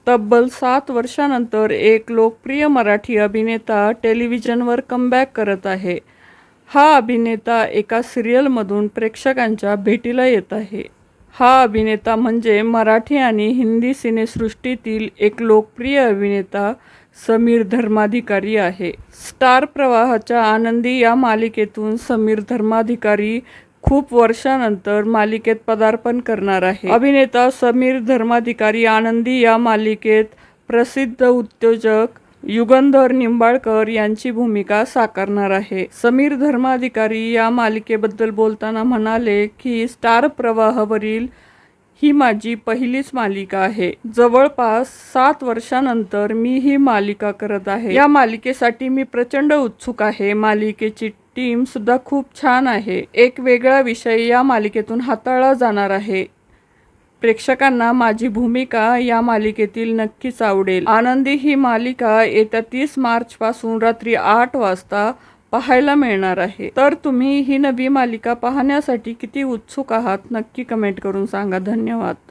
तब्बल 7 वर्षानंतर एक लोकप्रिय मराठी अभिनेता टेलिव्हिजनवर कमबॅक करत आहे. हा अभिनेता एका सिरियलमधून प्रेक्षकांच्या भेटीला येत आहे. हा अभिनेता म्हणजे मराठी आणि हिंदी सिनेसृष्टीतील एक लोकप्रिय अभिनेता समीर धर्माधिकारी आहे. स्टार प्रवाहाच्या आनंदी या मालिकेतून समीर धर्माधिकारी खूप वर्षानंतर मालिकेत पदार्पण करणार आहे. अभिनेता समीर धर्माधिकारी आनंदी या मालिकेत प्रसिद्ध उद्योजक युगंधर निंबाळकर यांची भूमिका साकारणार आहे. समीर धर्माधिकारी या मालिकेबद्दल बोलताना म्हणाले की स्टार प्रवाहावरील ही माझी पहिलीच मालिका आहे. जवळपास 7 वर्षानंतर मी ही मालिका करत आहे. या मालिकेसाठी मी प्रचंड उत्सुक आहे. मालिकेची टीम सुद्धा खूप छान आहे. एक वेगळा विषय या मालिकेतून हाताळला जाणार आहे. प्रेक्षकांना माझी भूमिका या मालिकेतील नक्कीच आवडेल. आनंदी ही मालिका येत्या 30 मार्चपासून रात्री 8 वाजता पाहायला मिळणार आहे. तर तुम्ही ही नवी मालिका पाहण्यासाठी किती उत्सुक आहात नक्की कमेंट करून सांगा. धन्यवाद.